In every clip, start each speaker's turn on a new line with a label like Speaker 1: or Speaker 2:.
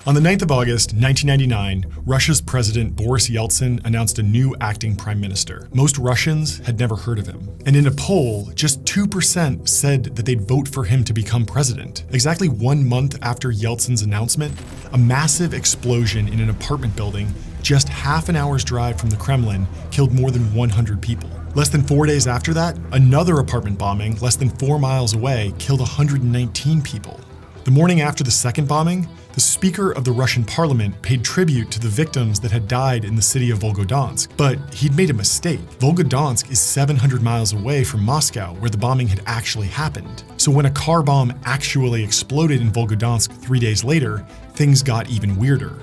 Speaker 1: On the 9th of August, 1999, Russia's President Boris Yeltsin announced a new acting prime minister. Most Russians had never heard of him. And in a poll, just 2% said that they'd vote for him to become president. Exactly 1 month after Yeltsin's announcement, a massive explosion in an apartment building just half an hour's drive from the Kremlin killed more than 100 people. Less than 4 days after that, another apartment bombing less than 4 miles away killed 119 people. The morning after the second bombing, the Speaker of the Russian Parliament paid tribute to the victims that had died in the city of Volgodonsk. But he'd made a mistake. Volgodonsk is 700 miles away from Moscow, where the bombing had actually happened. So when a car bomb actually exploded in Volgodonsk 3 days later, things got even weirder.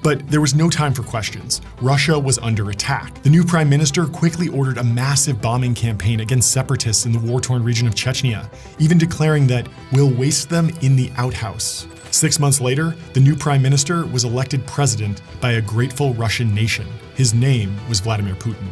Speaker 1: But there was no time for questions. Russia was under attack. The new prime minister quickly ordered a massive bombing campaign against separatists in the war-torn region of Chechnya, even declaring that we'll waste them in the outhouse. 6 months later, the new prime minister was elected president by a grateful Russian nation. His name was Vladimir Putin.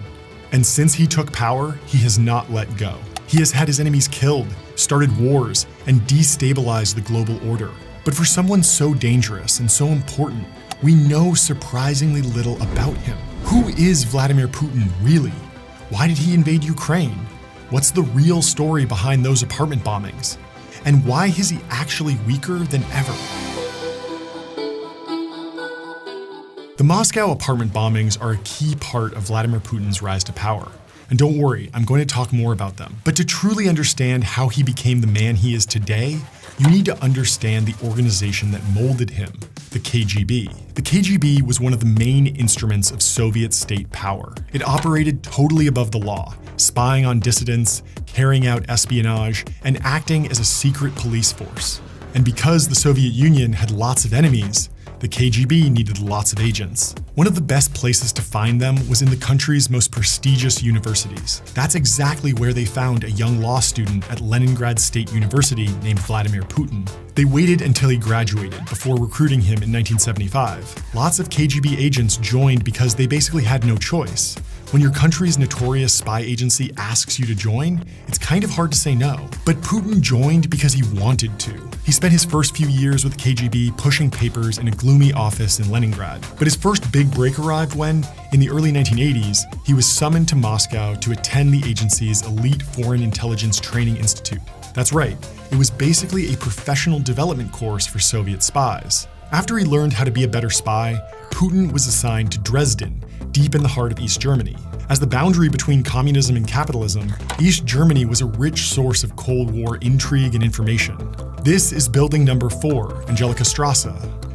Speaker 1: And since he took power, he has not let go. He has had his enemies killed, started wars, and destabilized the global order. But for someone so dangerous and so important, we know surprisingly little about him. Who is Vladimir Putin really? Why did he invade Ukraine? What's the real story behind those apartment bombings? And why is he actually weaker than ever? The Moscow apartment bombings are a key part of Vladimir Putin's rise to power. And don't worry, I'm going to talk more about them. But to truly understand how he became the man he is today, you need to understand the organization that molded him, the KGB. The KGB was one of the main instruments of Soviet state power. It operated totally above the law, spying on dissidents, carrying out espionage, and acting as a secret police force. And because the Soviet Union had lots of enemies, the KGB needed lots of agents. One of the best places to find them was in the country's most prestigious universities. That's exactly where they found a young law student at Leningrad State University named Vladimir Putin. They waited until he graduated before recruiting him in 1975. Lots of KGB agents joined because they basically had no choice. When your country's notorious spy agency asks you to join, it's kind of hard to say no. But Putin joined because he wanted to. He spent his first few years with the KGB pushing papers in a gloomy office in Leningrad. But his first big break arrived when, in the early 1980s, he was summoned to Moscow to attend the agency's elite Foreign Intelligence Training Institute. That's right, it was basically a professional development course for Soviet spies. After he learned how to be a better spy, Putin was assigned to Dresden, deep in the heart of East Germany. As the boundary between communism and capitalism, East Germany was a rich source of Cold War intrigue and information. This is building number 4, Angelika Strasse.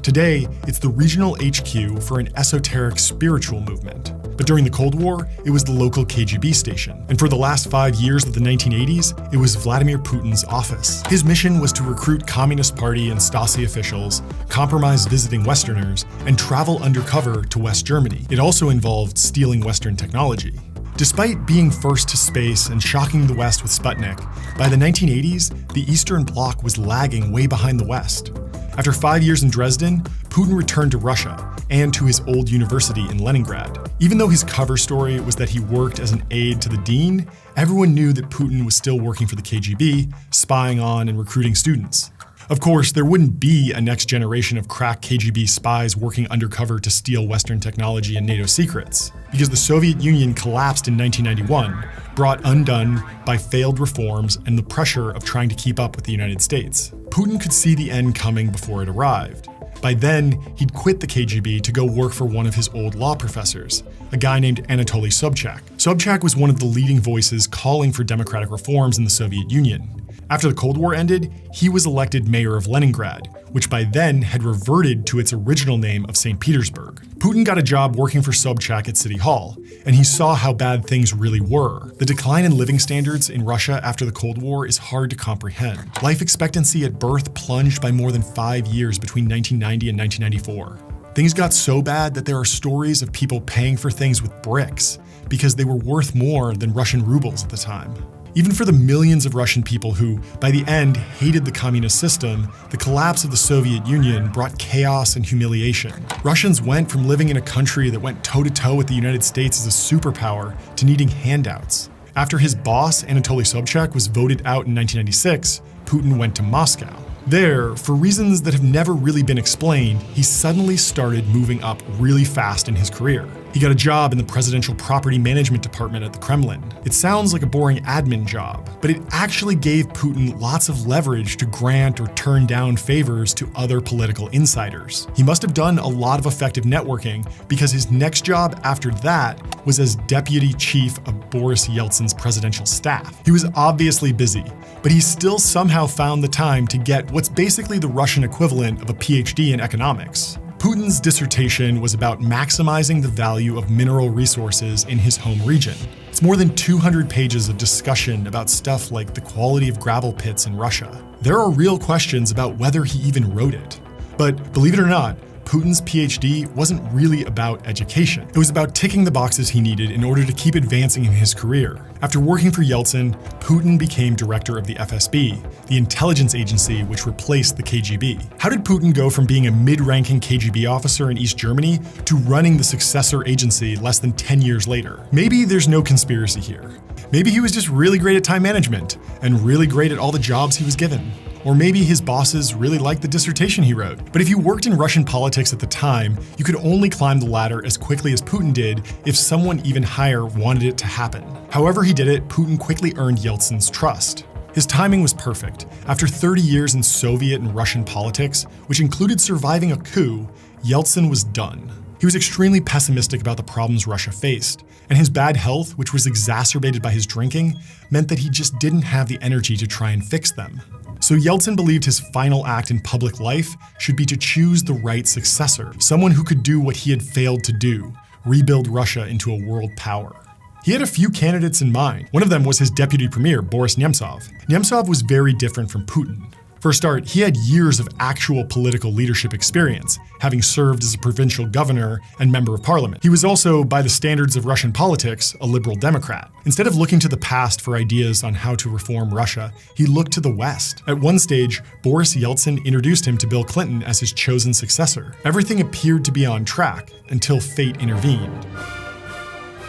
Speaker 1: Today, it's the regional HQ for an esoteric spiritual movement. But during the Cold War, it was the local KGB station. And for the last 5 years of the 1980s, it was Vladimir Putin's office. His mission was to recruit Communist Party and Stasi officials, compromise visiting Westerners, and travel undercover to West Germany. It also involved stealing Western technology. Despite being first to space and shocking the West with Sputnik, by the 1980s, the Eastern Bloc was lagging way behind the West. After 5 years in Dresden, Putin returned to Russia and to his old university in Leningrad. Even though his cover story was that he worked as an aide to the dean, everyone knew that Putin was still working for the KGB, spying on and recruiting students. Of course, there wouldn't be a next generation of crack KGB spies working undercover to steal Western technology and NATO secrets, because the Soviet Union collapsed in 1991, brought undone by failed reforms and the pressure of trying to keep up with the United States. Putin could see the end coming before it arrived. By then, he'd quit the KGB to go work for one of his old law professors, a guy named Anatoly Sobchak. Sobchak was one of the leading voices calling for democratic reforms in the Soviet Union. After the Cold War ended, he was elected mayor of Leningrad, which by then had reverted to its original name of St. Petersburg. Putin got a job working for Sobchak at City Hall, and he saw how bad things really were. The decline in living standards in Russia after the Cold War is hard to comprehend. Life expectancy at birth plunged by more than 5 years between 1990 and 1994. Things got so bad that there are stories of people paying for things with bricks because they were worth more than Russian rubles at the time. Even for the millions of Russian people who, by the end, hated the communist system, the collapse of the Soviet Union brought chaos and humiliation. Russians went from living in a country that went toe-to-toe with the United States as a superpower to needing handouts. After his boss, Anatoly Sobchak, was voted out in 1996, Putin went to Moscow. There, for reasons that have never really been explained, he suddenly started moving up really fast in his career. He got a job in the Presidential Property Management Department at the Kremlin. It sounds like a boring admin job, but it actually gave Putin lots of leverage to grant or turn down favors to other political insiders. He must have done a lot of effective networking because his next job after that was as deputy chief of Boris Yeltsin's presidential staff. He was obviously busy, but he still somehow found the time to get what's basically the Russian equivalent of a PhD in economics. Putin's dissertation was about maximizing the value of mineral resources in his home region. It's more than 200 pages of discussion about stuff like the quality of gravel pits in Russia. There are real questions about whether he even wrote it. But believe it or not, Putin's PhD wasn't really about education. It was about ticking the boxes he needed in order to keep advancing in his career. After working for Yeltsin, Putin became director of the FSB, the intelligence agency which replaced the KGB. How did Putin go from being a mid-ranking KGB officer in East Germany to running the successor agency less than 10 years later? Maybe there's no conspiracy here. Maybe he was just really great at time management and really great at all the jobs he was given. Or maybe his bosses really liked the dissertation he wrote. But if you worked in Russian politics at the time, you could only climb the ladder as quickly as Putin did if someone even higher wanted it to happen. However he did it, Putin quickly earned Yeltsin's trust. His timing was perfect. After 30 years in Soviet and Russian politics, which included surviving a coup, Yeltsin was done. He was extremely pessimistic about the problems Russia faced, and his bad health, which was exacerbated by his drinking, meant that he just didn't have the energy to try and fix them. So Yeltsin believed his final act in public life should be to choose the right successor, someone who could do what he had failed to do, rebuild Russia into a world power. He had a few candidates in mind. One of them was his deputy premier, Boris Nemtsov. Nemtsov was very different from Putin. For a start, he had years of actual political leadership experience, having served as a provincial governor and member of parliament. He was also, by the standards of Russian politics, a liberal Democrat. Instead of looking to the past for ideas on how to reform Russia, he looked to the West. At one stage, Boris Yeltsin introduced him to Bill Clinton as his chosen successor. Everything appeared to be on track until fate intervened.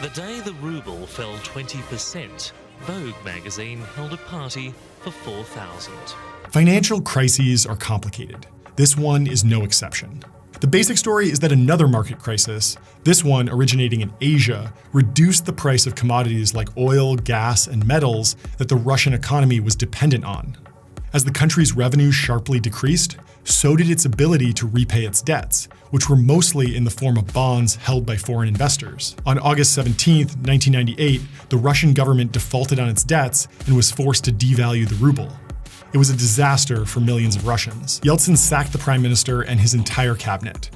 Speaker 2: The day the ruble fell 20%, Vogue magazine held a party for 4,000.
Speaker 1: Financial crises are complicated. This one is no exception. The basic story is that another market crisis, this one originating in Asia, reduced the price of commodities like oil, gas, and metals that the Russian economy was dependent on. As the country's revenue sharply decreased, so did its ability to repay its debts, which were mostly in the form of bonds held by foreign investors. On August 17, 1998, the Russian government defaulted on its debts and was forced to devalue the ruble. It was a disaster for millions of Russians. Yeltsin sacked the prime minister and his entire cabinet.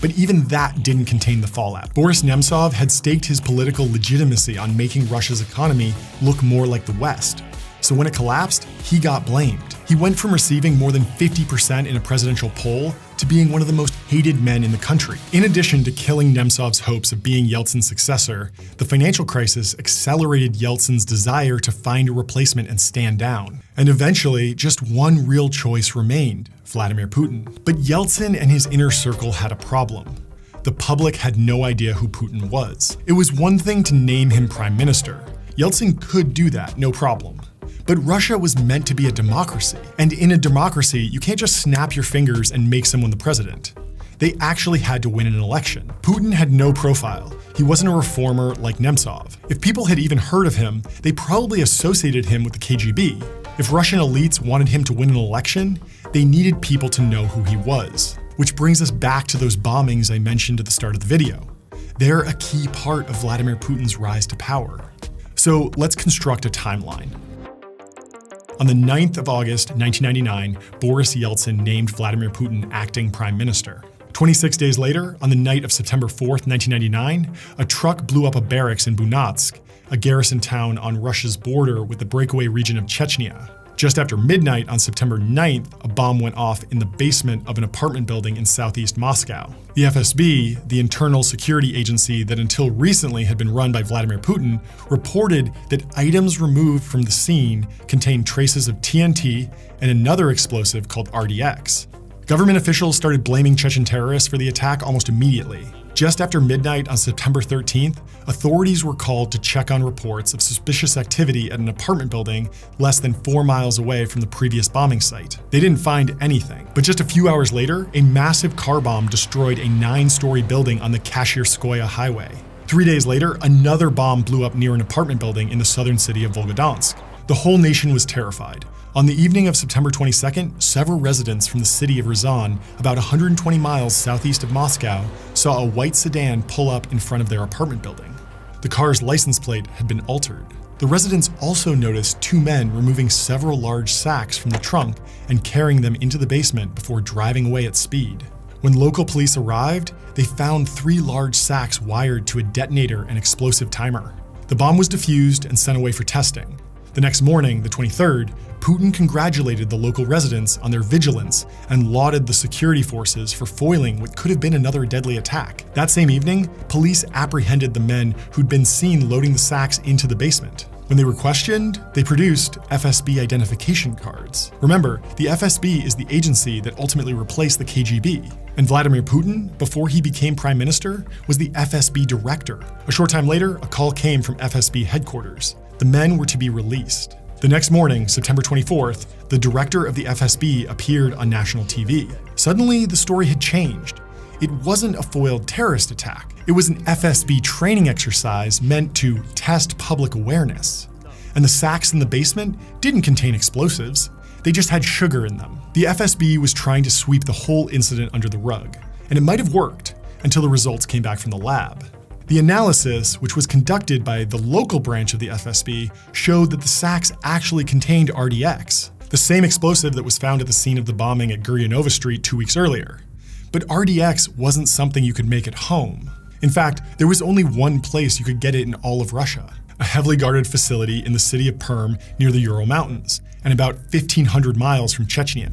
Speaker 1: But even that didn't contain the fallout. Boris Nemtsov had staked his political legitimacy on making Russia's economy look more like the West. So when it collapsed, he got blamed. He went from receiving more than 50% in a presidential poll to being one of the most hated men in the country. In addition to killing Nemtsov's hopes of being Yeltsin's successor, the financial crisis accelerated Yeltsin's desire to find a replacement and stand down. And eventually, just one real choice remained: Vladimir Putin. But Yeltsin and his inner circle had a problem. The public had no idea who Putin was. It was one thing to name him prime minister. Yeltsin could do that, no problem. But Russia was meant to be a democracy. And in a democracy, you can't just snap your fingers and make someone the president. They actually had to win an election. Putin had no profile. He wasn't a reformer like Nemtsov. If people had even heard of him, they probably associated him with the KGB. If Russian elites wanted him to win an election, they needed people to know who he was. Which brings us back to those bombings I mentioned at the start of the video. They're a key part of Vladimir Putin's rise to power. So let's construct a timeline. On the 9th of August, 1999, Boris Yeltsin named Vladimir Putin acting prime minister. 26 days later, on the night of September 4th, 1999, a truck blew up a barracks in Bunatsk, a garrison town on Russia's border with the breakaway region of Chechnya. Just after midnight on September 9th, a bomb went off in the basement of an apartment building in southeast Moscow. The FSB, the internal security agency that until recently had been run by Vladimir Putin, reported that items removed from the scene contained traces of TNT and another explosive called RDX. Government officials started blaming Chechen terrorists for the attack almost immediately. Just after midnight on September 13th, authorities were called to check on reports of suspicious activity at an apartment building less than 4 miles away from the previous bombing site. They didn't find anything, but just a few hours later, a massive car bomb destroyed a 9-story building on the Kashirskoye highway. 3 days later, another bomb blew up near an apartment building in the southern city of Volgodonsk. The whole nation was terrified. On the evening of September 22nd, several residents from the city of Ryazan, about 120 miles southeast of Moscow, saw a white sedan pull up in front of their apartment building. The car's license plate had been altered. The residents also noticed 2 men removing several large sacks from the trunk and carrying them into the basement before driving away at speed. When local police arrived, they found 3 large sacks wired to a detonator and explosive timer. The bomb was defused and sent away for testing. The next morning, the 23rd, Putin congratulated the local residents on their vigilance and lauded the security forces for foiling what could have been another deadly attack. That same evening, police apprehended the men who'd been seen loading the sacks into the basement. When they were questioned, they produced FSB identification cards. Remember, the FSB is the agency that ultimately replaced the KGB. And Vladimir Putin, before he became prime minister, was the FSB director. A short time later, a call came from FSB headquarters. The men were to be released. The next morning, September 24th, the director of the FSB appeared on national TV. Suddenly, the story had changed. It wasn't a foiled terrorist attack. It was an FSB training exercise meant to test public awareness. And the sacks in the basement didn't contain explosives. They just had sugar in them. The FSB was trying to sweep the whole incident under the rug. And it might have worked until the results came back from the lab. The analysis, which was conducted by the local branch of the FSB, showed that the sacks actually contained RDX, the same explosive that was found at the scene of the bombing at Guryanova Street 2 weeks earlier. But RDX wasn't something you could make at home. In fact, there was only one place you could get it in all of Russia, a heavily guarded facility in the city of Perm near the Ural Mountains, and about 1,500 miles from Chechnya.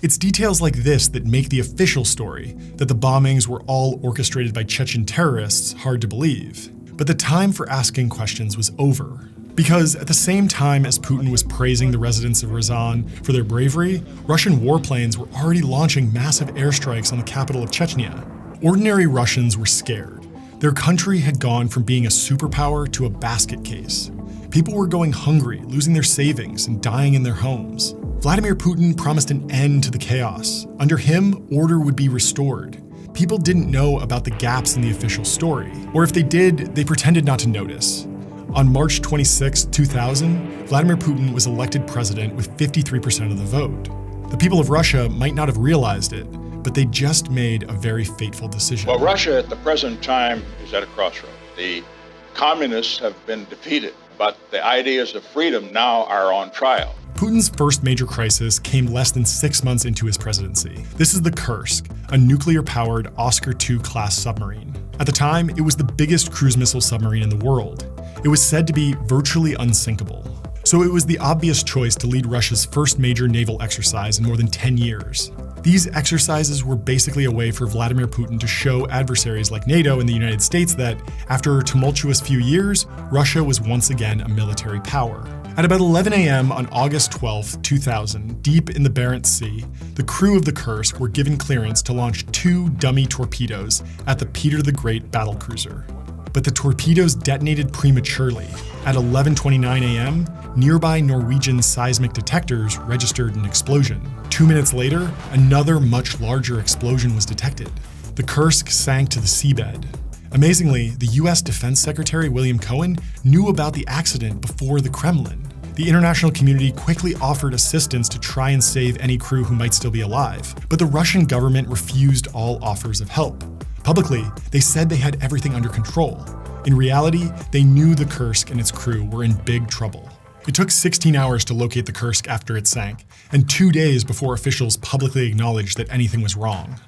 Speaker 1: It's details like this that make the official story, that the bombings were all orchestrated by Chechen terrorists, hard to believe. But the time for asking questions was over. Because at the same time as Putin was praising the residents of Ryazan for their bravery, Russian warplanes were already launching massive airstrikes on the capital of Chechnya. Ordinary Russians were scared. Their country had gone from being a superpower to a basket case. People were going hungry, losing their savings, and dying in their homes. Vladimir Putin promised an end to the chaos. Under him, order would be restored. People didn't know about the gaps in the official story, or if they did, they pretended not to notice. On March 26, 2000, Vladimir Putin was elected president with 53% of the vote. The people of Russia might not have realized it, but they just made a very fateful decision.
Speaker 3: Well, Russia at the present time is at a crossroad. The communists have been defeated, but the ideas of freedom now are on trial.
Speaker 1: Putin's first major crisis came less than 6 months into his presidency. This is the Kursk, a nuclear-powered Oscar II class submarine. At the time, it was the biggest cruise missile submarine in the world. It was said to be virtually unsinkable. So it was the obvious choice to lead Russia's first major naval exercise in more than 10 years. These exercises were basically a way for Vladimir Putin to show adversaries like NATO and the United States that, after a tumultuous few years, Russia was once again a military power. At about 11 a.m. on August 12, 2000, deep in the Barents Sea, the crew of the Kursk were given clearance to launch 2 dummy torpedoes at the Peter the Great battlecruiser. But the torpedoes detonated prematurely. At 11:29 a.m., nearby Norwegian seismic detectors registered an explosion. 2 minutes later, another much larger explosion was detected. The Kursk sank to the seabed. Amazingly, the US Defense Secretary William Cohen knew about the accident before the Kremlin. The international community quickly offered assistance to try and save any crew who might still be alive, but the Russian government refused all offers of help. Publicly, they said they had everything under control. In reality, they knew the Kursk and its crew were in big trouble. It took 16 hours to locate the Kursk after it sank, and 2 days before officials publicly acknowledged that anything was wrong.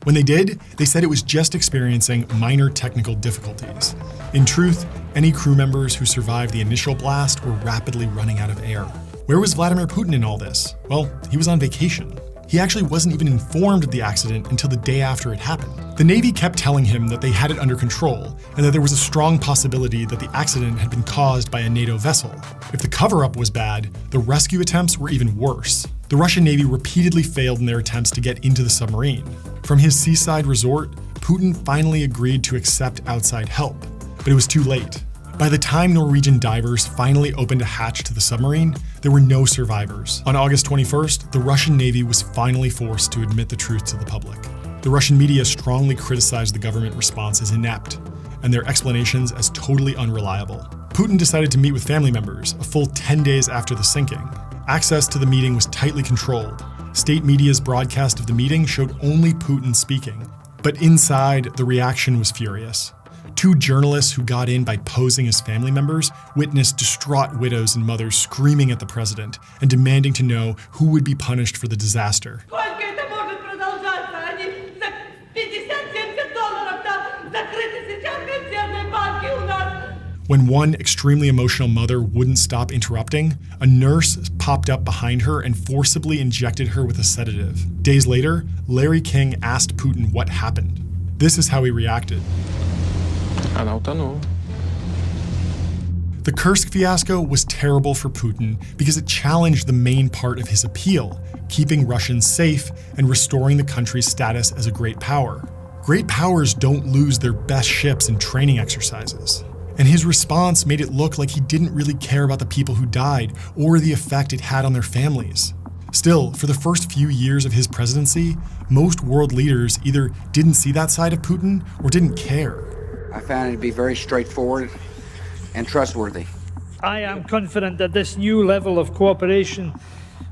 Speaker 1: When they did, they said it was just experiencing minor technical difficulties. In truth, any crew members who survived the initial blast were rapidly running out of air. Where was Vladimir Putin in all this? Well, he was on vacation. He actually wasn't even informed of the accident until the day after it happened. The Navy kept telling him that they had it under control and that there was a strong possibility that the accident had been caused by a NATO vessel. If the cover-up was bad, the rescue attempts were even worse. The Russian Navy repeatedly failed in their attempts to get into the submarine. From his seaside resort, Putin finally agreed to accept outside help, but it was too late. By the time Norwegian divers finally opened a hatch to the submarine, there were no survivors. On August 21st, the Russian Navy was finally forced to admit the truth to the public. The Russian media strongly criticized the government response as inept, and their explanations as totally unreliable. Putin decided to meet with family members a full 10 days after the sinking. Access to the meeting was tightly controlled. State media's broadcast of the meeting showed only Putin speaking. But inside, the reaction was furious. Two journalists who got in by posing as family members witnessed distraught widows and mothers screaming at the president and demanding to know who would be punished for the disaster. When one extremely emotional mother wouldn't stop interrupting, a nurse popped up behind her and forcibly injected her with a sedative. Days later, Larry King asked Putin what happened. This is how he reacted. The Kursk fiasco was terrible for Putin because it challenged the main part of his appeal, keeping Russians safe and restoring the country's status as a great power. Great powers don't lose their best ships in training exercises. And his response made it look like he didn't really care about the people who died or the effect it had on their families. Still, for the first few years of his presidency, most world leaders either didn't see that side of Putin or didn't care.
Speaker 4: I found it to be very straightforward and trustworthy.
Speaker 5: I am confident that this new level of cooperation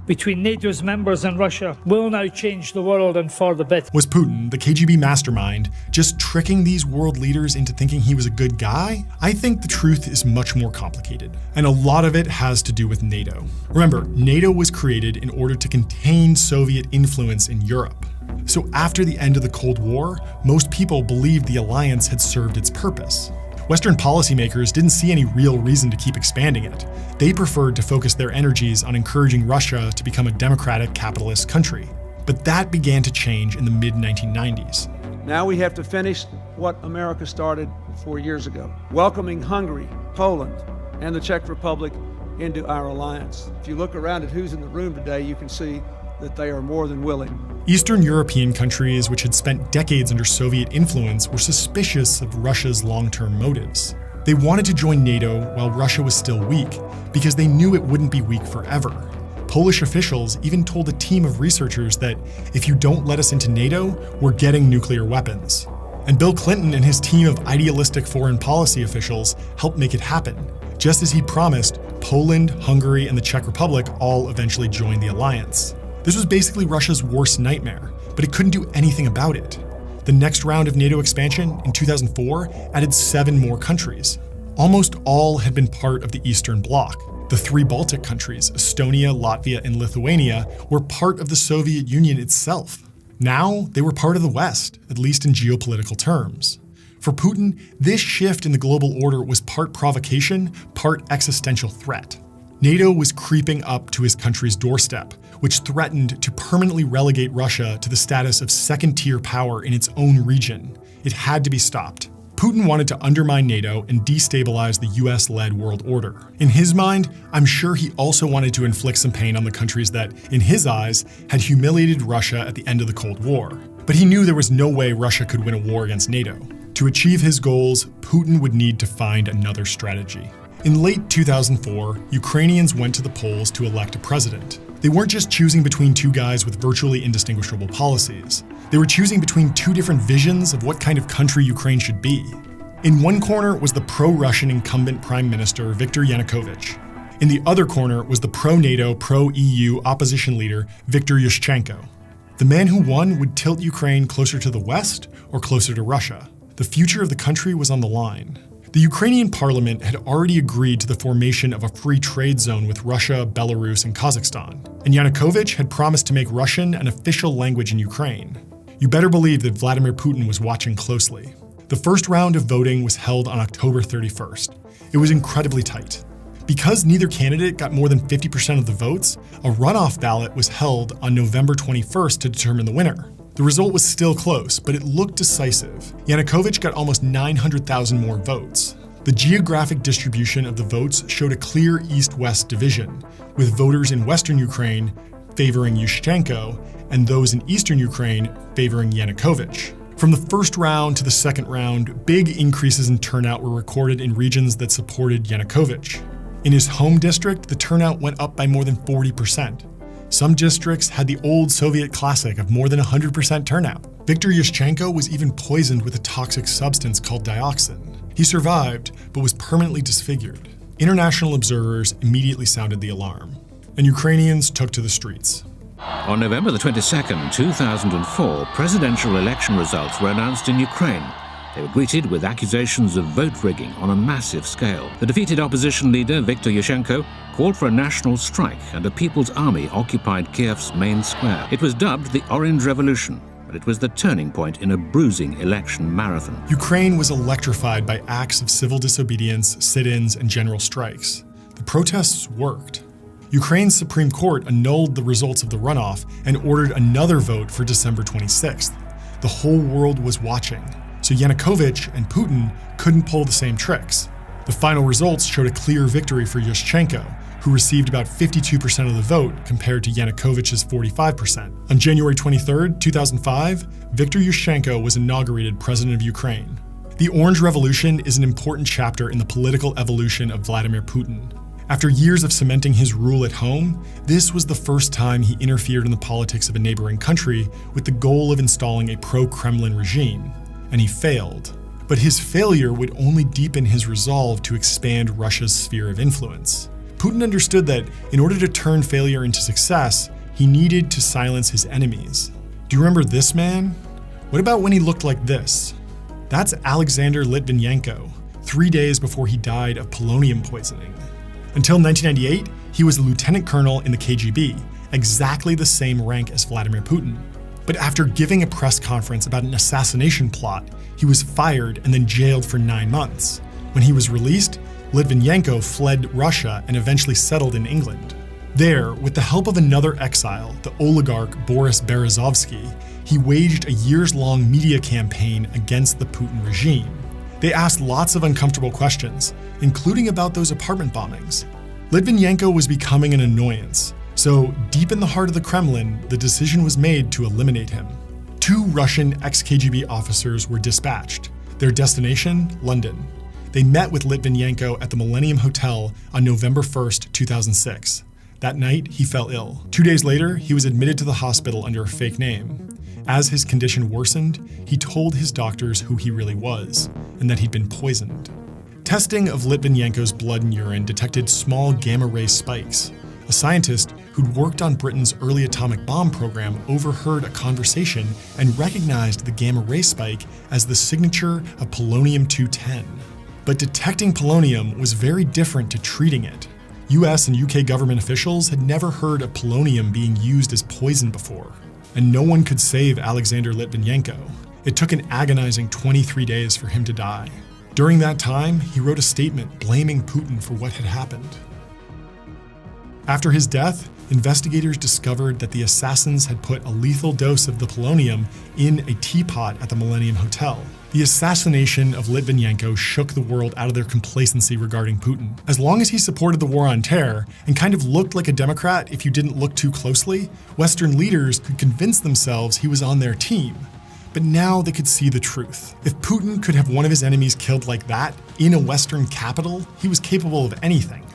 Speaker 5: between NATO's members and Russia will now change the world and for the better.
Speaker 1: Was Putin, the KGB mastermind, just tricking these world leaders into thinking he was a good guy? I think the truth is much more complicated, and a lot of it has to do with NATO. Remember, NATO was created in order to contain Soviet influence in Europe. So after the end of the Cold War, most people believed the alliance had served its purpose. Western policymakers didn't see any real reason to keep expanding it. They preferred to focus their energies on encouraging Russia to become a democratic capitalist country. But that began to change in the mid-1990s.
Speaker 6: Now we have to finish what America started 4 years ago, welcoming Hungary, Poland, and the Czech Republic into our alliance. If you look around at who's in the room today, you can see that they are more than willing.
Speaker 1: Eastern European countries, which had spent decades under Soviet influence, were suspicious of Russia's long-term motives. They wanted to join NATO while Russia was still weak, because they knew it wouldn't be weak forever. Polish officials even told a team of researchers that if you don't let us into NATO, we're getting nuclear weapons. And Bill Clinton and his team of idealistic foreign policy officials helped make it happen. Just as he promised, Poland, Hungary, and the Czech Republic all eventually joined the alliance. This was basically Russia's worst nightmare, but it couldn't do anything about it. The next round of NATO expansion, in 2004, added 7 more countries. Almost all had been part of the Eastern Bloc. The 3 Baltic countries, Estonia, Latvia, and Lithuania, were part of the Soviet Union itself. Now, they were part of the West, at least in geopolitical terms. For Putin, this shift in the global order was part provocation, part existential threat. NATO was creeping up to his country's doorstep, which threatened to permanently relegate Russia to the status of second-tier power in its own region. It had to be stopped. Putin wanted to undermine NATO and destabilize the US-led world order. In his mind, I'm sure he also wanted to inflict some pain on the countries that, in his eyes, had humiliated Russia at the end of the Cold War. But he knew there was no way Russia could win a war against NATO. To achieve his goals, Putin would need to find another strategy. In late 2004, Ukrainians went to the polls to elect a president. They weren't just choosing between 2 guys with virtually indistinguishable policies. They were choosing between 2 different visions of what kind of country Ukraine should be. In one corner was the pro-Russian incumbent Prime Minister Viktor Yanukovych. In the other corner was the pro-NATO, pro-EU opposition leader Viktor Yushchenko. The man who won would tilt Ukraine closer to the West or closer to Russia. The future of the country was on the line. The Ukrainian parliament had already agreed to the formation of a free trade zone with Russia, Belarus, and Kazakhstan, and Yanukovych had promised to make Russian an official language in Ukraine. You better believe that Vladimir Putin was watching closely. The first round of voting was held on October 31st. It was incredibly tight. Because neither candidate got more than 50% of the votes, a runoff ballot was held on November 21st to determine the winner. The result was still close, but it looked decisive. Yanukovych got almost 900,000 more votes. The geographic distribution of the votes showed a clear east-west division, with voters in western Ukraine favoring Yushchenko and those in eastern Ukraine favoring Yanukovych. From the first round to the second round, big increases in turnout were recorded in regions that supported Yanukovych. In his home district, the turnout went up by more than 40%. Some districts had the old Soviet classic of more than 100% turnout. Viktor Yushchenko was even poisoned with a toxic substance called dioxin. He survived, but was permanently disfigured. International observers immediately sounded the alarm, and Ukrainians took to the streets.
Speaker 7: On November the 22nd, 2004, presidential election results were announced in Ukraine. They were greeted with accusations of vote rigging on a massive scale. The defeated opposition leader, Viktor Yushchenko, called for a national strike, and a people's army occupied Kiev's main square. It was dubbed the Orange Revolution, but it was the turning point in a bruising election marathon.
Speaker 1: Ukraine was electrified by acts of civil disobedience, sit-ins, and general strikes. The protests worked. Ukraine's Supreme Court annulled the results of the runoff and ordered another vote for December 26th. The whole world was watching, so Yanukovych and Putin couldn't pull the same tricks. The final results showed a clear victory for Yushchenko, who received about 52% of the vote compared to Yanukovych's 45%. On January 23, 2005, Viktor Yushchenko was inaugurated president of Ukraine. The Orange Revolution is an important chapter in the political evolution of Vladimir Putin. After years of cementing his rule at home, this was the first time he interfered in the politics of a neighboring country with the goal of installing a pro-Kremlin regime, and he failed. But his failure would only deepen his resolve to expand Russia's sphere of influence. Putin understood that in order to turn failure into success, he needed to silence his enemies. Do you remember this man? What about when he looked like this? That's Alexander Litvinenko, 3 days before he died of polonium poisoning. Until 1998, he was a lieutenant colonel in the KGB, exactly the same rank as Vladimir Putin. But after giving a press conference about an assassination plot, he was fired and then jailed for 9 months. When he was released, Litvinenko fled Russia and eventually settled in England. There, with the help of another exile, the oligarch Boris Berezovsky, he waged a years-long media campaign against the Putin regime. They asked lots of uncomfortable questions, including about those apartment bombings. Litvinenko was becoming an annoyance, so deep in the heart of the Kremlin, the decision was made to eliminate him. 2 Russian ex-KGB officers were dispatched. Their destination, London. They met with Litvinenko at the Millennium Hotel on November 1st, 2006. That night, he fell ill. 2 days later, he was admitted to the hospital under a fake name. As his condition worsened, he told his doctors who he really was, and that he'd been poisoned. Testing of Litvinenko's blood and urine detected small gamma-ray spikes. A scientist who'd worked on Britain's early atomic bomb program overheard a conversation and recognized the gamma-ray spike as the signature of polonium-210. But detecting polonium was very different to treating it. US and UK government officials had never heard of polonium being used as poison before. And no one could save Alexander Litvinenko. It took an agonizing 23 days for him to die. During that time, he wrote a statement blaming Putin for what had happened. After his death, investigators discovered that the assassins had put a lethal dose of the polonium in a teapot at the Millennium Hotel. The assassination of Litvinenko shook the world out of their complacency regarding Putin. As long as he supported the war on terror and kind of looked like a Democrat if you didn't look too closely, Western leaders could convince themselves he was on their team. But now they could see the truth. If Putin could have one of his enemies killed like that in a Western capital, he was capable of anything.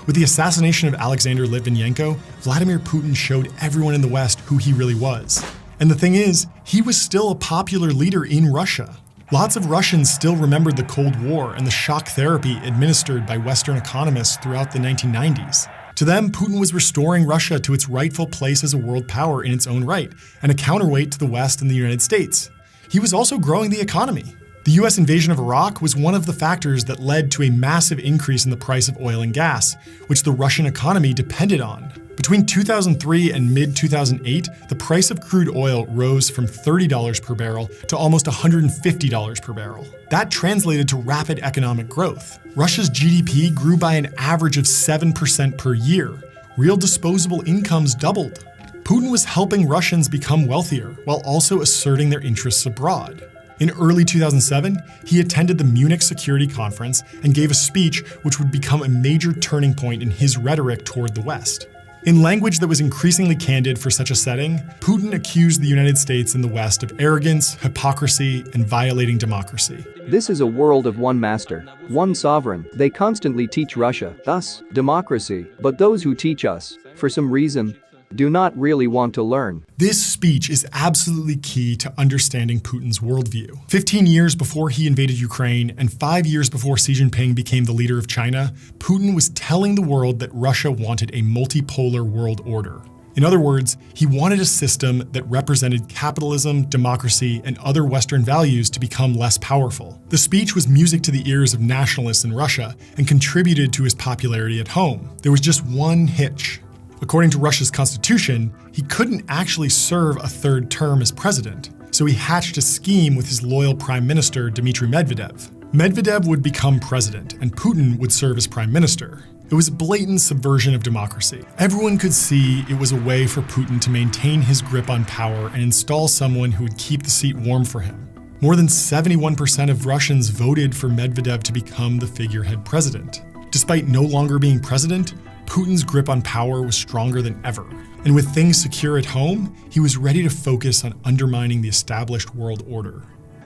Speaker 1: With the assassination of Alexander Litvinenko, Vladimir Putin showed everyone in the West who he really was. And the thing is, he was still a popular leader in Russia. Lots of Russians still remembered the Cold War and the shock therapy administered by Western economists throughout the 1990s. To them, Putin was restoring Russia to its rightful place as a world power in its own right, and a counterweight to the West and the United States. He was also growing the economy. The US invasion of Iraq was one of the factors that led to a massive increase in the price of oil and gas, which the Russian economy depended on. Between 2003 and mid-2008, the price of crude oil rose from $30 per barrel to almost $150 per barrel. That translated to rapid economic growth. Russia's GDP grew by an average of 7% per year. Real disposable incomes doubled. Putin was helping Russians become wealthier while also asserting their interests abroad. In early 2007, he attended the Munich Security Conference and gave a speech which would become a major turning point in his rhetoric toward the West. In language that was increasingly candid for such a setting, Putin accused the United States and the West of arrogance, hypocrisy, and violating democracy.
Speaker 8: This is a world of one master, one sovereign. They constantly teach Russia, us, democracy, but those who teach us, for some reason, do not really want to learn.
Speaker 1: This speech is absolutely key to understanding Putin's worldview. 15 years before he invaded Ukraine and 5 years before Xi Jinping became the leader of China, Putin was telling the world that Russia wanted a multipolar world order. In other words, he wanted a system that represented capitalism, democracy, and other Western values to become less powerful. The speech was music to the ears of nationalists in Russia and contributed to his popularity at home. There was just one hitch. According to Russia's constitution, he couldn't actually serve a third term as president, so he hatched a scheme with his loyal prime minister, Dmitry Medvedev. Medvedev would become president, and Putin would serve as prime minister. It was a blatant subversion of democracy. Everyone could see it was a way for Putin to maintain his grip on power and install someone who would keep the seat warm for him. More than 71% of Russians voted for Medvedev to become the figurehead president. Despite no longer being president, Putin's grip on power was stronger than ever. And with things secure at home, he was ready to focus on undermining the established world order.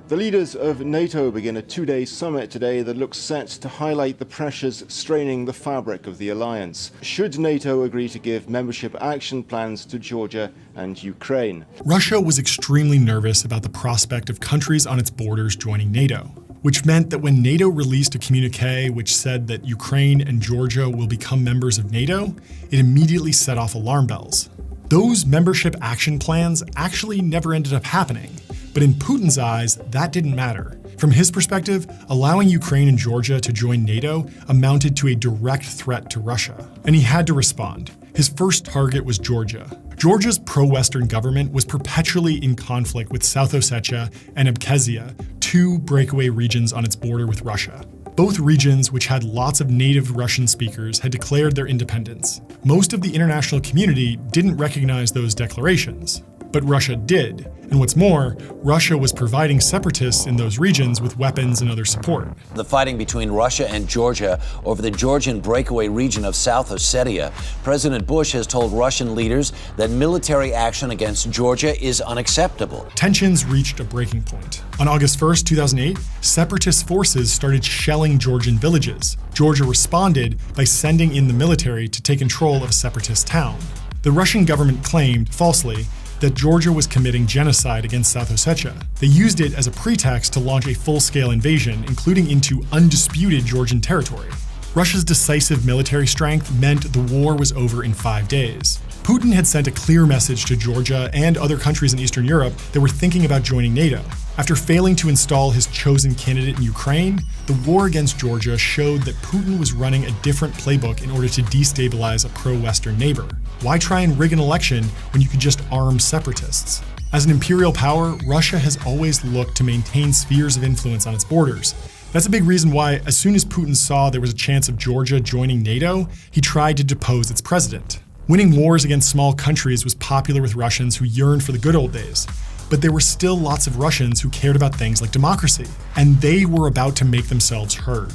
Speaker 9: The leaders of NATO begin a two-day summit today that looks set to highlight the pressures straining the fabric of the alliance. Should NATO agree to give membership action plans to Georgia and Ukraine?
Speaker 1: Russia was extremely nervous about the prospect of countries on its borders joining NATO, which meant that when NATO released a communique which said that Ukraine and Georgia will become members of NATO, it immediately set off alarm bells. Those membership action plans actually never ended up happening. But in Putin's eyes, that didn't matter. From his perspective, allowing Ukraine and Georgia to join NATO amounted to a direct threat to Russia, and he had to respond. His first target was Georgia. Georgia's pro-Western government was perpetually in conflict with South Ossetia and Abkhazia, two breakaway regions on its border with Russia. Both regions, which had lots of native Russian speakers, had declared their independence. Most of the international community didn't recognize those declarations. But Russia did, and what's more, Russia was providing separatists in those regions with weapons and other support.
Speaker 10: The fighting between Russia and Georgia over the Georgian breakaway region of South Ossetia. President Bush has told Russian leaders that military action against Georgia is unacceptable.
Speaker 1: Tensions reached a breaking point. On August 1st, 2008, separatist forces started shelling Georgian villages. Georgia responded by sending in the military to take control of a separatist town. The Russian government claimed, falsely, that Georgia was committing genocide against South Ossetia. They used it as a pretext to launch a full-scale invasion, including into undisputed Georgian territory. Russia's decisive military strength meant the war was over in 5 days. Putin had sent a clear message to Georgia and other countries in Eastern Europe that were thinking about joining NATO. After failing to install his chosen candidate in Ukraine, the war against Georgia showed that Putin was running a different playbook in order to destabilize a pro-Western neighbor. Why try and rig an election when you could just arm separatists? As an imperial power, Russia has always looked to maintain spheres of influence on its borders. That's a big reason why, as soon as Putin saw there was a chance of Georgia joining NATO, he tried to depose its president. Winning wars against small countries was popular with Russians who yearned for the good old days. But there were still lots of Russians who cared about things like democracy, and they were about to make themselves heard.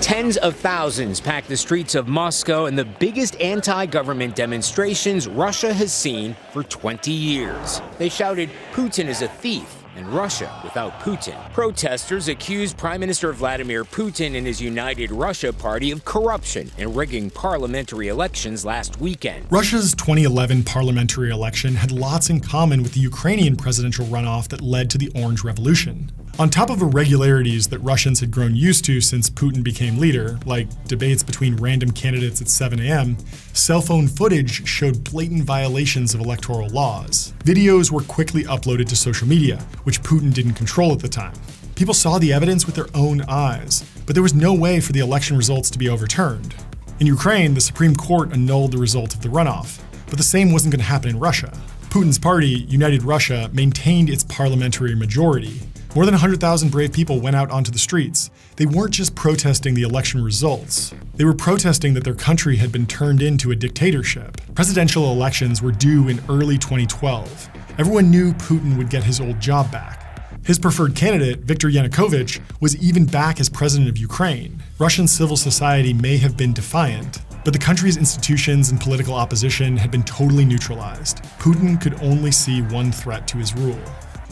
Speaker 11: Tens of thousands packed the streets of Moscow in the biggest anti-government demonstrations Russia has seen for 20 years. They shouted, "Putin is a thief," and Russia without Putin. Protesters accused Prime Minister Vladimir Putin and his United Russia party of corruption in rigging parliamentary elections last weekend.
Speaker 1: Russia's 2011 parliamentary election had lots in common with the Ukrainian presidential runoff that led to the Orange Revolution. On top of irregularities that Russians had grown used to since Putin became leader, like debates between random candidates at 7 a.m., cell phone footage showed blatant violations of electoral laws. Videos were quickly uploaded to social media, which Putin didn't control at the time. People saw the evidence with their own eyes, but there was no way for the election results to be overturned. In Ukraine, the Supreme Court annulled the result of the runoff, but the same wasn't going to happen in Russia. Putin's party, United Russia, maintained its parliamentary majority. More than 100,000 brave people went out onto the streets. They weren't just protesting the election results. They were protesting that their country had been turned into a dictatorship. Presidential elections were due in early 2012. Everyone knew Putin would get his old job back. His preferred candidate, Viktor Yanukovych, was even back as president of Ukraine. Russian civil society may have been defiant, But the country's institutions and political opposition had been totally neutralized. Putin could only see one threat to his rule.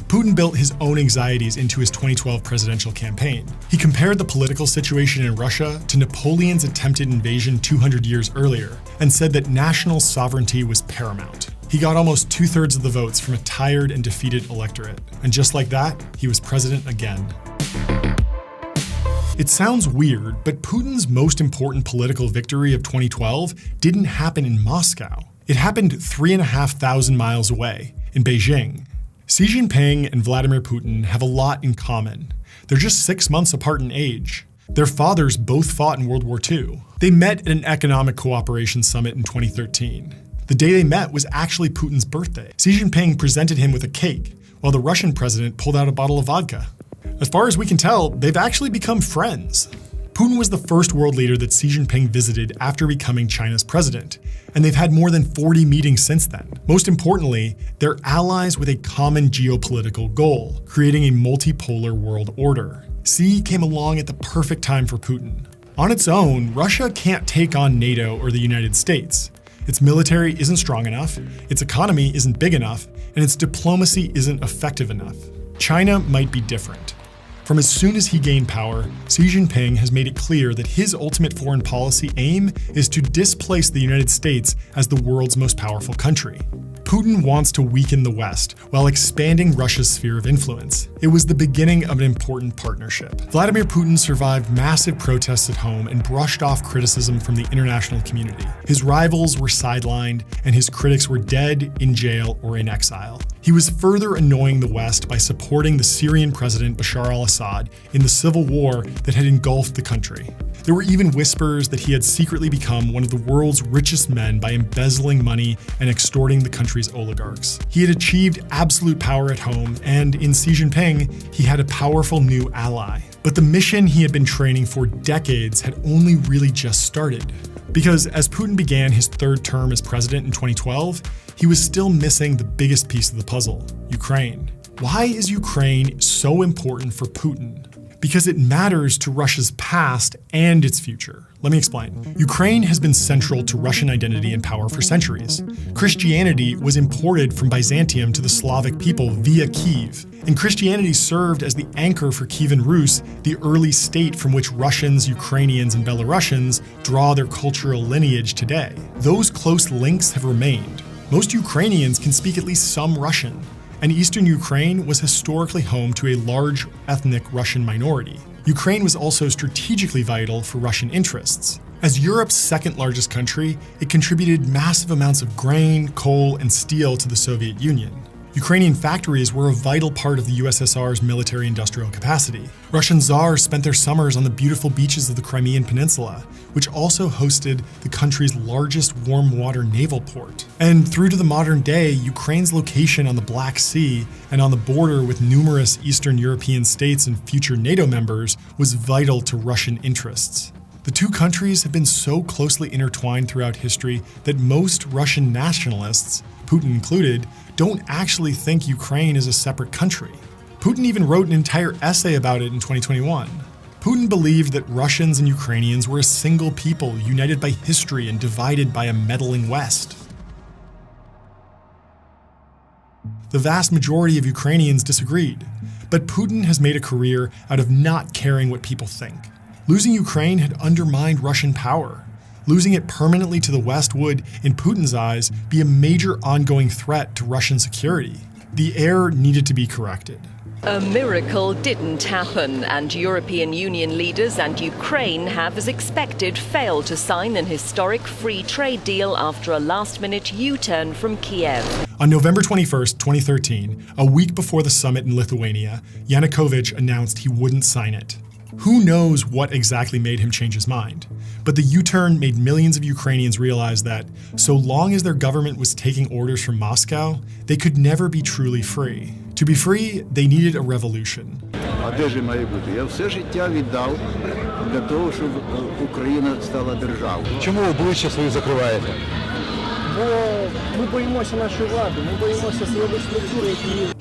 Speaker 1: Putin built his own anxieties into his 2012 presidential campaign. He compared the political situation in Russia to Napoleon's attempted invasion 200 years earlier and said that national sovereignty was paramount. He got almost 2/3 of the votes from a tired and defeated electorate. And just like that, he was president again. It sounds weird, but Putin's most important political victory of 2012 didn't happen in Moscow. It happened 3,500 miles away, in Beijing. Xi Jinping and Vladimir Putin have a lot in common. They're just 6 months apart in age. Their fathers both fought in World War II. They met at an economic cooperation summit in 2013. The day they met was actually Putin's birthday. Xi Jinping presented him with a cake, while the Russian president pulled out a bottle of vodka. As far as we can tell, they've actually become friends. Putin was the first world leader that Xi Jinping visited after becoming China's president, and they've had more than 40 meetings since then. Most importantly, they're allies with a common geopolitical goal, creating a multipolar world order. Xi came along at the perfect time for Putin. On its own, Russia can't take on NATO or the United States. Its military isn't strong enough, its economy isn't big enough, and its diplomacy isn't effective enough. China might be different. From as soon as he gained power, Xi Jinping has made it clear that his ultimate foreign policy aim is to displace the United States as the world's most powerful country. Putin wants to weaken the West while expanding Russia's sphere of influence. It was the beginning of an important partnership. Vladimir Putin survived massive protests at home and brushed off criticism from the international community. His rivals were sidelined, and his critics were dead, in jail, or in exile. He was further annoying the West by supporting the Syrian president Bashar al-Assad in the civil war that had engulfed the country. There were even whispers that he had secretly become one of the world's richest men by embezzling money and extorting the country's oligarchs. He had achieved absolute power at home, and in Xi Jinping, he had a powerful new ally. But the mission he had been training for decades had only really just started. Because as Putin began his third term as president in 2012, he was still missing the biggest piece of the puzzle: Ukraine. Why is Ukraine so important for Putin? Because it matters to Russia's past and its future. Let me explain. Ukraine has been central to Russian identity and power for centuries. Christianity was imported from Byzantium to the Slavic people via Kiev, and Christianity served as the anchor for Kievan Rus, the early state from which Russians, Ukrainians, and Belarusians draw their cultural lineage today. Those close links have remained. Most Ukrainians can speak at least some Russian, and eastern Ukraine was historically home to a large ethnic Russian minority. Ukraine was also strategically vital for Russian interests. As Europe's second largest country, it contributed massive amounts of grain, coal, and steel to the Soviet Union. Ukrainian factories were a vital part of the USSR's military-industrial capacity. Russian czars spent their summers on the beautiful beaches of the Crimean Peninsula, which also hosted the country's largest warm-water naval port. And through to the modern day, Ukraine's location on the Black Sea and on the border with numerous Eastern European states and future NATO members was vital to Russian interests. The two countries have been so closely intertwined throughout history that most Russian nationalists, Putin included, don't actually think Ukraine is a separate country. Putin even wrote an entire essay about it in 2021. Putin believed that Russians and Ukrainians were a single people, united by history and divided by a meddling West. The vast majority of Ukrainians disagreed, but Putin has made a career out of not caring what people think. Losing Ukraine had undermined Russian power. Losing it permanently to the West would, in Putin's eyes, be a major ongoing threat to Russian security. The error needed to be corrected.
Speaker 12: A miracle didn't happen, and European Union leaders and Ukraine have, as expected, failed to sign an historic free trade deal after a last-minute U-turn from Kiev.
Speaker 1: On November 21st, 2013, a week before the summit in Lithuania, Yanukovych announced he wouldn't sign it. Who knows what exactly made him change his mind? But the U-turn made millions of Ukrainians realize that, so long as their government was taking orders from Moscow, they could never be truly free. To be free, they needed a revolution.
Speaker 13: А де ж має бути? Я все життя віддав для того, щоб Україна стала державою. Чому обличчя свої закриваєте?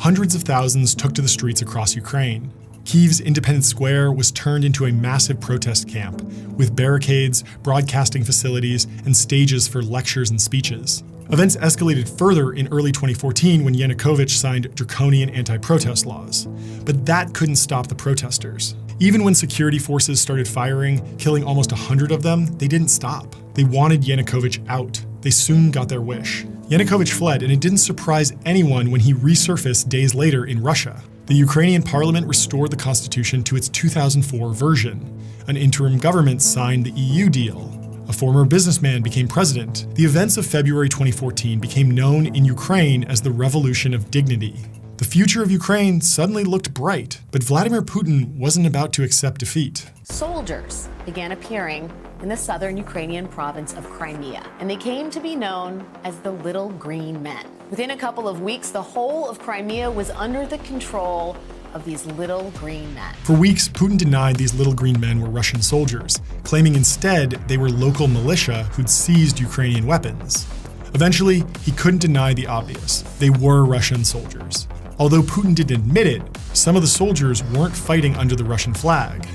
Speaker 1: Hundreds of thousands took to the streets across Ukraine. Kyiv's Independence Square was turned into a massive protest camp, with barricades, broadcasting facilities, and stages for lectures and speeches. Events escalated further in early 2014 when Yanukovych signed draconian anti-protest laws. But that couldn't stop the protesters. Even when security forces started firing, killing almost 100 of them, they didn't stop. They wanted Yanukovych out. They soon got their wish. Yanukovych fled, and it didn't surprise anyone when he resurfaced days later in Russia. The Ukrainian parliament restored the constitution to its 2004 version. An interim government signed the EU deal. A former businessman became president. The events of February 2014 became known in Ukraine as the Revolution of Dignity. The future of Ukraine suddenly looked bright, but Vladimir Putin wasn't about to accept defeat.
Speaker 14: Soldiers began appearing in the southern Ukrainian province of Crimea, and they came to be known as the Little Green Men. Within a couple of weeks, the whole of Crimea was under the control of these little green men.
Speaker 1: For weeks, Putin denied these little green men were Russian soldiers, claiming instead they were local militia who'd seized Ukrainian weapons. Eventually, he couldn't deny the obvious. They were Russian soldiers. Although Putin didn't admit it, some of the soldiers weren't fighting under the Russian flag.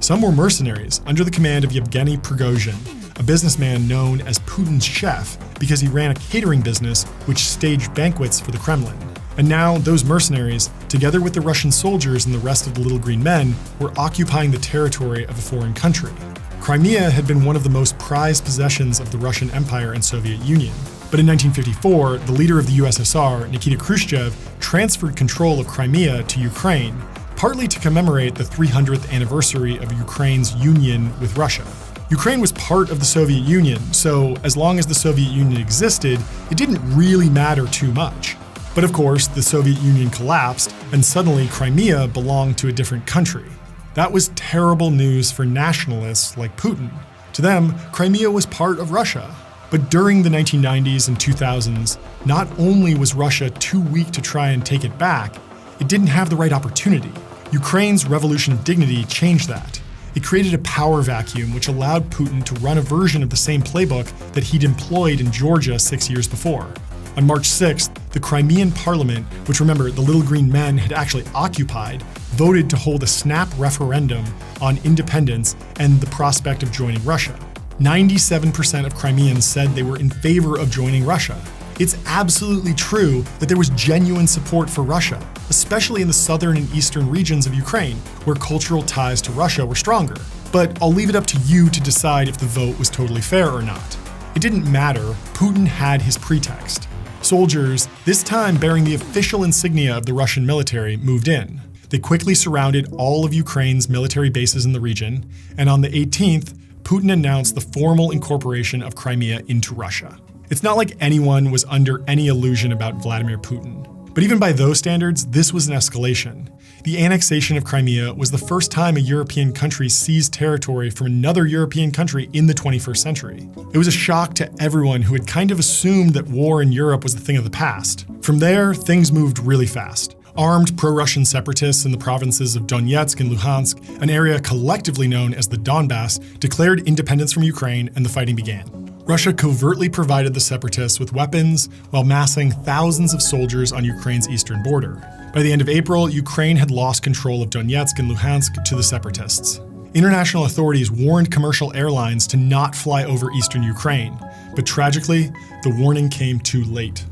Speaker 1: Some were mercenaries under the command of Yevgeny Prigozhin, a businessman known as Putin's chef because he ran a catering business which staged banquets for the Kremlin. And now those mercenaries, together with the Russian soldiers and the rest of the Little Green Men, were occupying the territory of a foreign country. Crimea had been one of the most prized possessions of the Russian Empire and Soviet Union. But in 1954, the leader of the USSR, Nikita Khrushchev, transferred control of Crimea to Ukraine, partly to commemorate the 300th anniversary of Ukraine's union with Russia. Ukraine was part of the Soviet Union, so as long as the Soviet Union existed, it didn't really matter too much. But of course, the Soviet Union collapsed, and suddenly Crimea belonged to a different country. That was terrible news for nationalists like Putin. To them, Crimea was part of Russia. But during the 1990s and 2000s, not only was Russia too weak to try and take it back, it didn't have the right opportunity. Ukraine's Revolution of Dignity changed that. It created a power vacuum which allowed Putin to run a version of the same playbook that he'd employed in Georgia 6 years before. On March 6th, the Crimean parliament, which remember, the Little Green Men had actually occupied, voted to hold a snap referendum on independence and the prospect of joining Russia. 97% of Crimeans said they were in favor of joining Russia. It's absolutely true that there was genuine support for Russia, especially in the southern and eastern regions of Ukraine, where cultural ties to Russia were stronger. But I'll leave it up to you to decide if the vote was totally fair or not. It didn't matter. Putin had his pretext. Soldiers, this time bearing the official insignia of the Russian military, moved in. They quickly surrounded all of Ukraine's military bases in the region, and on the 18th, Putin announced the formal incorporation of Crimea into Russia. It's not like anyone was under any illusion about Vladimir Putin. But even by those standards, this was an escalation. The annexation of Crimea was the first time a European country seized territory from another European country in the 21st century. It was a shock to everyone who had kind of assumed that war in Europe was a thing of the past. From there, things moved really fast. Armed pro-Russian separatists in the provinces of Donetsk and Luhansk, an area collectively known as the Donbass, declared independence from Ukraine and the fighting began. Russia covertly provided the separatists with weapons while massing thousands of soldiers on Ukraine's eastern border. By the end of April, Ukraine had lost control of Donetsk and Luhansk to the separatists. International authorities warned commercial airlines to not fly over eastern Ukraine, but tragically, the warning came too late.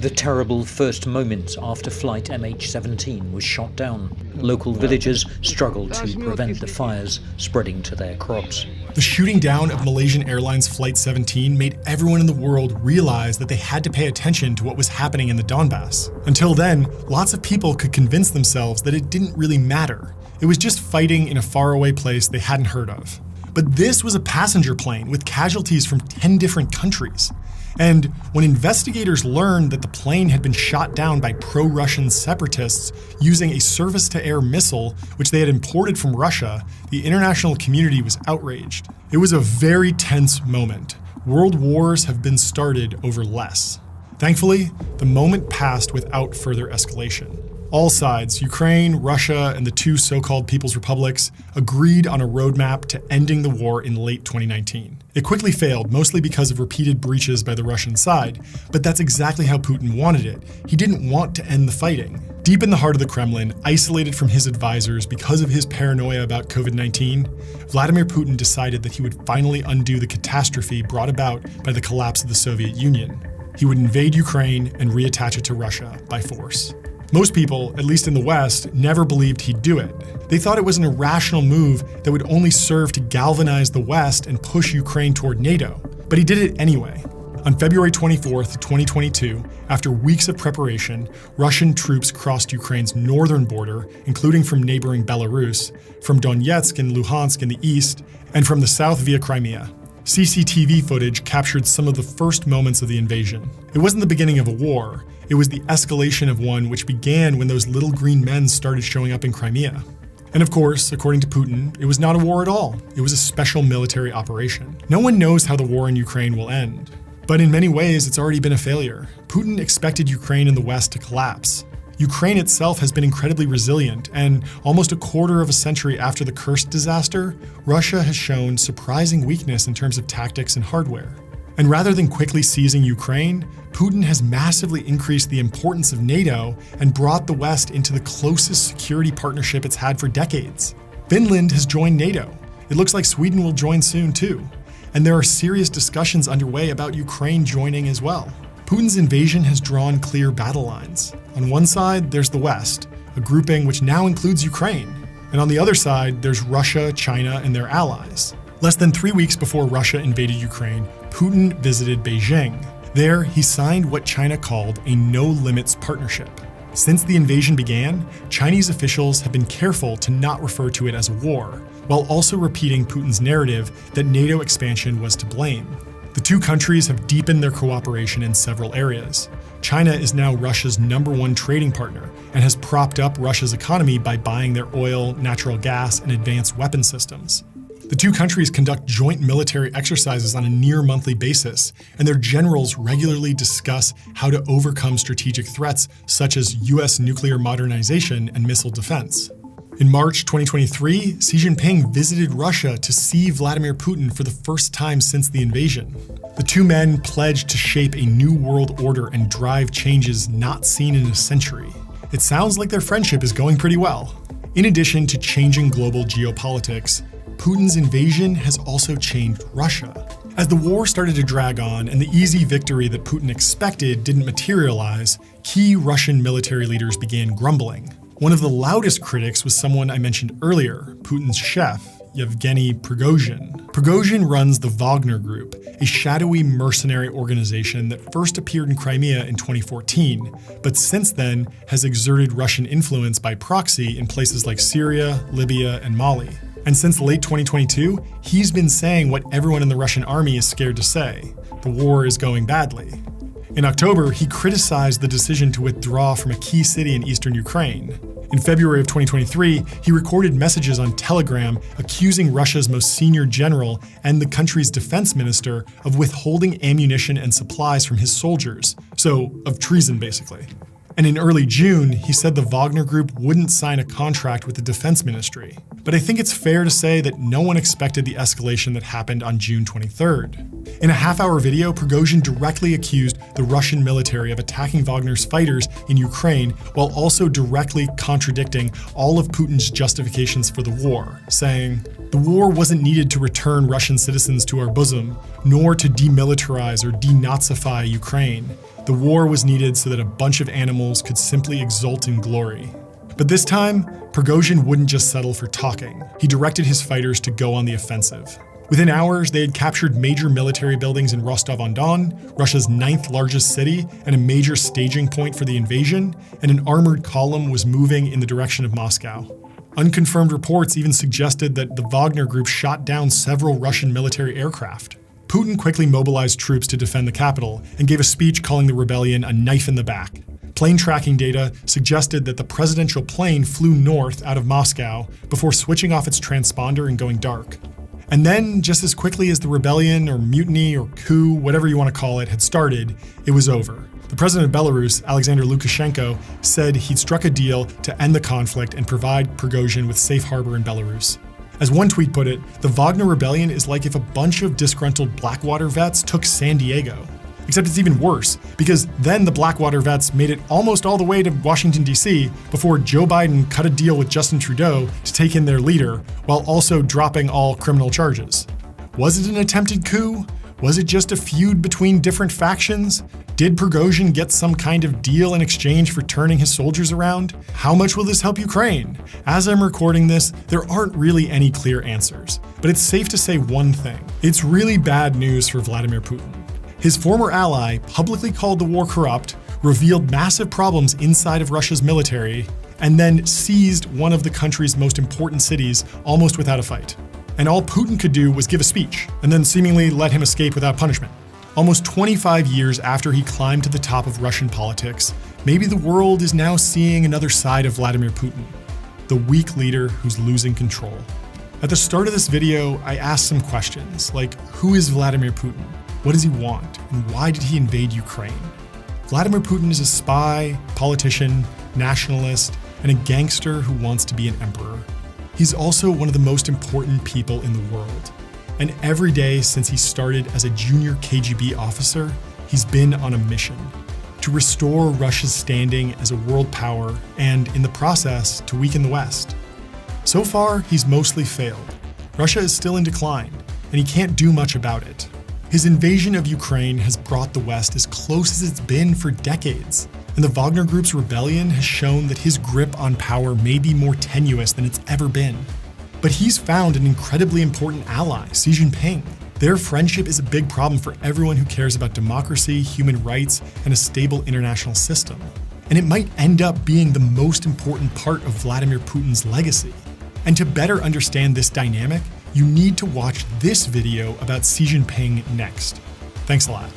Speaker 15: The terrible first moments after flight MH17 was shot down. Local villagers struggled to prevent the fires spreading to their crops.
Speaker 1: The shooting down of Malaysian Airlines Flight 17 made everyone in the world realize that they had to pay attention to what was happening in the Donbass. Until then, lots of people could convince themselves that it didn't really matter. It was just fighting in a faraway place they hadn't heard of. But this was a passenger plane with casualties from 10 different countries. And when investigators learned that the plane had been shot down by pro-Russian separatists using a surface-to-air missile which they had imported from Russia, the international community was outraged. It was a very tense moment. World wars have been started over less. Thankfully, the moment passed without further escalation. All sides, Ukraine, Russia, and the two so-called People's Republics, agreed on a roadmap to ending the war in late 2019. It quickly failed, mostly because of repeated breaches by the Russian side, but that's exactly how Putin wanted it. He didn't want to end the fighting. Deep in the heart of the Kremlin, isolated from his advisors because of his paranoia about COVID-19, Vladimir Putin decided that he would finally undo the catastrophe brought about by the collapse of the Soviet Union. He would invade Ukraine and reattach it to Russia by force. Most people, at least in the West, never believed he'd do it. They thought it was an irrational move that would only serve to galvanize the West and push Ukraine toward NATO. But he did it anyway. On February 24th, 2022, after weeks of preparation, Russian troops crossed Ukraine's northern border, including from neighboring Belarus, from Donetsk and Luhansk in the east, and from the south via Crimea. CCTV footage captured some of the first moments of the invasion. It wasn't the beginning of a war. It was the escalation of one which began when those little green men started showing up in Crimea. And of course, according to Putin, it was not a war at all. It was a special military operation. No one knows how the war in Ukraine will end. But in many ways, it's already been a failure. Putin expected Ukraine and the West to collapse. Ukraine itself has been incredibly resilient, and almost a quarter of a century after the Kursk disaster, Russia has shown surprising weakness in terms of tactics and hardware. And rather than quickly seizing Ukraine, Putin has massively increased the importance of NATO and brought the West into the closest security partnership it's had for decades. Finland has joined NATO. It looks like Sweden will join soon too. And there are serious discussions underway about Ukraine joining as well. Putin's invasion has drawn clear battle lines. On one side, there's the West, a grouping which now includes Ukraine. And on the other side, there's Russia, China, and their allies. Less than 3 weeks before Russia invaded Ukraine, Putin visited Beijing. There, he signed what China called a no-limits partnership. Since the invasion began, Chinese officials have been careful to not refer to it as a war, while also repeating Putin's narrative that NATO expansion was to blame. The two countries have deepened their cooperation in several areas. China is now Russia's #1 trading partner and has propped up Russia's economy by buying their oil, natural gas, and advanced weapon systems. The two countries conduct joint military exercises on a near-monthly basis, and their generals regularly discuss how to overcome strategic threats such as U.S. nuclear modernization and missile defense. In March 2023, Xi Jinping visited Russia to see Vladimir Putin for the first time since the invasion. The two men pledged to shape a new world order and drive changes not seen in a century. It sounds like their friendship is going pretty well. In addition to changing global geopolitics, Putin's invasion has also changed Russia. As the war started to drag on and the easy victory that Putin expected didn't materialize, key Russian military leaders began grumbling. One of the loudest critics was someone I mentioned earlier, Putin's chef, Yevgeny Prigozhin. Prigozhin runs the Wagner Group, a shadowy mercenary organization that first appeared in Crimea in 2014, but since then has exerted Russian influence by proxy in places like Syria, Libya, and Mali. And since late 2022, he's been saying what everyone in the Russian army is scared to say: the war is going badly. In October, he criticized the decision to withdraw from a key city in eastern Ukraine. In February of 2023, he recorded messages on Telegram accusing Russia's most senior general and the country's defense minister of withholding ammunition and supplies from his soldiers, so of treason basically. And in early June, he said the Wagner Group wouldn't sign a contract with the defense ministry. But I think it's fair to say that no one expected the escalation that happened on June 23rd. In a half-hour video, Prigozhin directly accused the Russian military of attacking Wagner's fighters in Ukraine, while also directly contradicting all of Putin's justifications for the war, saying, "The war wasn't needed to return Russian citizens to our bosom, nor to demilitarize or denazify Ukraine. The war was needed so that a bunch of animals could simply exult in glory." But this time, Prigozhin wouldn't just settle for talking. He directed his fighters to go on the offensive. Within hours, they had captured major military buildings in Rostov-on-Don, Russia's 9th largest city and a major staging point for the invasion, and an armored column was moving in the direction of Moscow. Unconfirmed reports even suggested that the Wagner Group shot down several Russian military aircraft. Putin quickly mobilized troops to defend the capital and gave a speech calling the rebellion a knife in the back. Plane tracking data suggested that the presidential plane flew north out of Moscow before switching off its transponder and going dark. And then, just as quickly as the rebellion or mutiny or coup, whatever you want to call it, had started, it was over. The president of Belarus, Alexander Lukashenko, said he'd struck a deal to end the conflict and provide Prigozhin with safe harbor in Belarus. As one tweet put it, the Wagner rebellion is like if a bunch of disgruntled Blackwater vets took San Diego. Except it's even worse, because then the Blackwater vets made it almost all the way to Washington, D.C. before Joe Biden cut a deal with Justin Trudeau to take in their leader, while also dropping all criminal charges. Was it an attempted coup? Was it just a feud between different factions? Did Prigozhin get some kind of deal in exchange for turning his soldiers around? How much will this help Ukraine? As I'm recording this, there aren't really any clear answers, but it's safe to say one thing. It's really bad news for Vladimir Putin. His former ally publicly called the war corrupt, revealed massive problems inside of Russia's military, and then seized one of the country's most important cities almost without a fight. And all Putin could do was give a speech, and then seemingly let him escape without punishment. Almost 25 years after he climbed to the top of Russian politics, maybe the world is now seeing another side of Vladimir Putin, the weak leader who's losing control. At the start of this video, I asked some questions, like who is Vladimir Putin? What does he want? And why did he invade Ukraine? Vladimir Putin is a spy, politician, nationalist, and a gangster who wants to be an emperor. He's also one of the most important people in the world. And every day since he started as a junior KGB officer, he's been on a mission to restore Russia's standing as a world power and, in the process, to weaken the West. So far, he's mostly failed. Russia is still in decline, and he can't do much about it. His invasion of Ukraine has brought the West as close as it's been for decades, and the Wagner Group's rebellion has shown that his grip on power may be more tenuous than it's ever been. But he's found an incredibly important ally, Xi Jinping. Their friendship is a big problem for everyone who cares about democracy, human rights, and a stable international system. And it might end up being the most important part of Vladimir Putin's legacy. And to better understand this dynamic, you need to watch this video about Xi Jinping next. Thanks a lot.